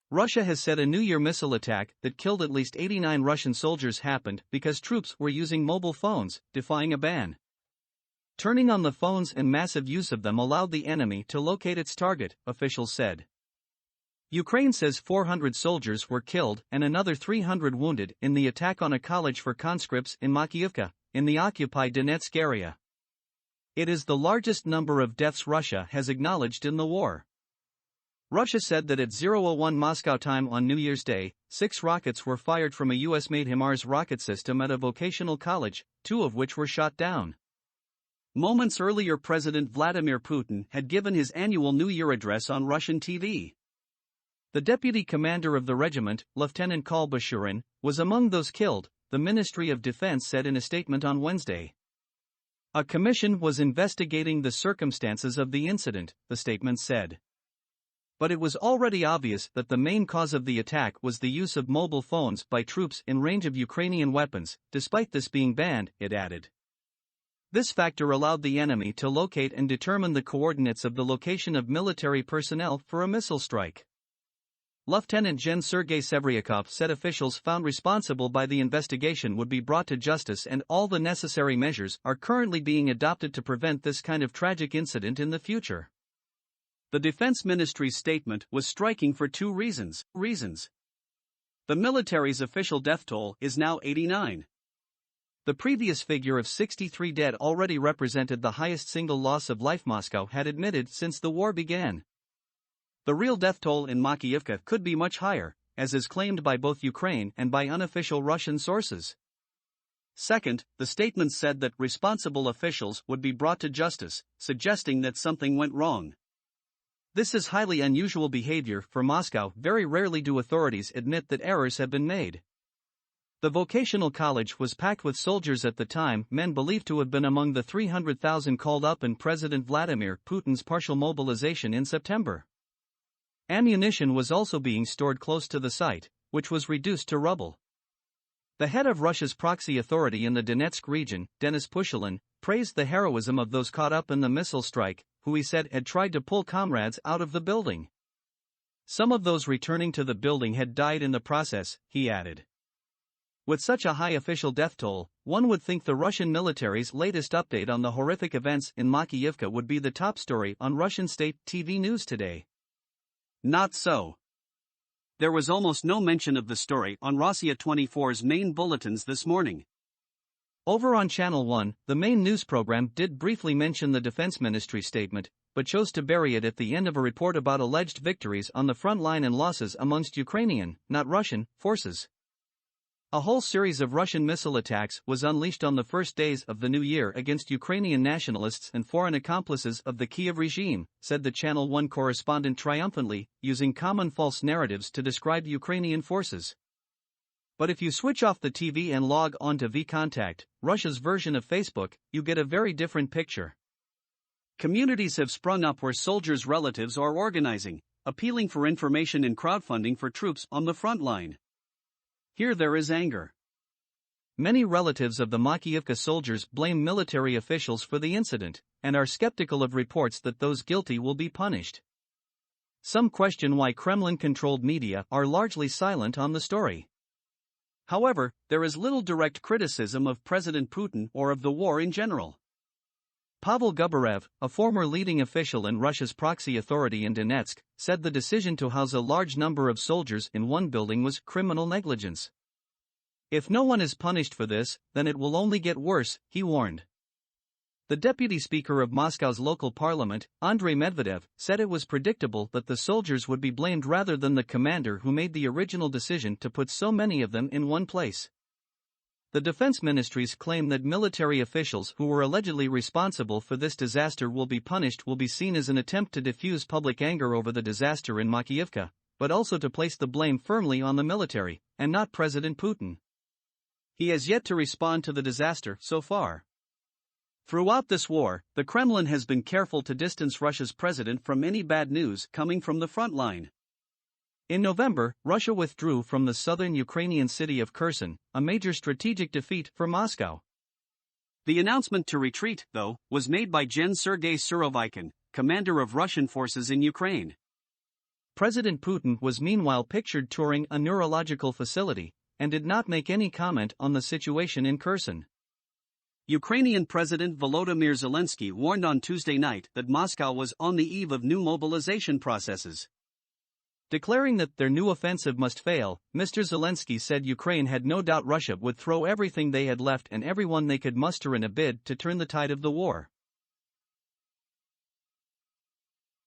Russia has said a New Year missile attack that killed at least 89 Russian soldiers happened because troops were using mobile phones, defying a ban. Turning on the phones and massive use of them allowed the enemy to locate its target, officials said. Ukraine says 400 soldiers were killed and another 300 wounded in the attack on a college for conscripts in Makiivka, in the occupied Donetsk area. It is the largest number of deaths Russia has acknowledged in the war. Russia said that at 0:01 Moscow time on New Year's Day, 6 rockets were fired from a US-made HIMARS rocket system at a vocational college, 2 of which were shot down. Moments earlier, President Vladimir Putin had given his annual New Year address on Russian TV. The deputy commander of the regiment, Lieutenant Kol Bashurin, was among those killed, the Ministry of Defense said in a statement on Wednesday. A commission was investigating the circumstances of the incident, the statement said. But it was already obvious that the main cause of the attack was the use of mobile phones by troops in range of Ukrainian weapons, despite this being banned, it added. This factor allowed the enemy to locate and determine the coordinates of the location of military personnel for a missile strike. Lieutenant Gen Sergei Sevryakov said officials found responsible by the investigation would be brought to justice and all the necessary measures are currently being adopted to prevent this kind of tragic incident in the future. The Defense Ministry's statement was striking for 2 reasons. The military's official death toll is now 89. The previous figure of 63 dead already represented the highest single loss of life Moscow had admitted since the war began. The real death toll in Makiivka could be much higher, as is claimed by both Ukraine and by unofficial Russian sources. Second, the statement said that responsible officials would be brought to justice, suggesting that something went wrong. This is highly unusual behavior for Moscow. Very rarely do authorities admit that errors have been made. The vocational college was packed with soldiers at the time, men believed to have been among the 300,000 called up in President Vladimir Putin's partial mobilization in September. Ammunition was also being stored close to the site, which was reduced to rubble. The head of Russia's proxy authority in the Donetsk region, Denis Pushilin, praised the heroism of those caught up in the missile strike, who he said had tried to pull comrades out of the building. Some of those returning to the building had died in the process, he added. With such a high official death toll, one would think the Russian military's latest update on the horrific events in Makiivka would be the top story on Russian state TV news today. Not so. There was almost no mention of the story on Rossiya 24's main bulletins this morning. Over on Channel 1, the main news program did briefly mention the Defense Ministry statement, but chose to bury it at the end of a report about alleged victories on the front line and losses amongst Ukrainian, not Russian, forces. A whole series of Russian missile attacks was unleashed on the first days of the new year against Ukrainian nationalists and foreign accomplices of the Kiev regime, said the Channel 1 correspondent triumphantly, using common false narratives to describe Ukrainian forces. But if you switch off the TV and log on to VKontakte, Russia's version of Facebook, you get a very different picture. Communities have sprung up where soldiers' relatives are organizing, appealing for information and crowdfunding for troops on the front line. Here there is anger. Many relatives of the Makiivka soldiers blame military officials for the incident, and are skeptical of reports that those guilty will be punished. Some question why Kremlin-controlled media are largely silent on the story. However, there is little direct criticism of President Putin or of the war in general. Pavel Gubarev, a former leading official in Russia's proxy authority in Donetsk, said the decision to house a large number of soldiers in one building was criminal negligence. If no one is punished for this, then it will only get worse, he warned. The deputy speaker of Moscow's local parliament, Andrei Medvedev, said it was predictable that the soldiers would be blamed rather than the commander who made the original decision to put so many of them in one place. The defense ministries claim that military officials who were allegedly responsible for this disaster will be punished will be seen as an attempt to diffuse public anger over the disaster in Makiivka, but also to place the blame firmly on the military, and not President Putin. He has yet to respond to the disaster so far. Throughout this war, the Kremlin has been careful to distance Russia's president from any bad news coming from the front line. In November, Russia withdrew from the southern Ukrainian city of Kherson, a major strategic defeat for Moscow. The announcement to retreat, though, was made by Gen Sergei Surovikin, commander of Russian forces in Ukraine. President Putin was meanwhile pictured touring a neurological facility, and did not make any comment on the situation in Kherson. Ukrainian President Volodymyr Zelensky warned on Tuesday night that Moscow was on the eve of new mobilization processes. Declaring that their new offensive must fail, Mr. Zelensky said Ukraine had no doubt Russia would throw everything they had left and everyone they could muster in a bid to turn the tide of the war.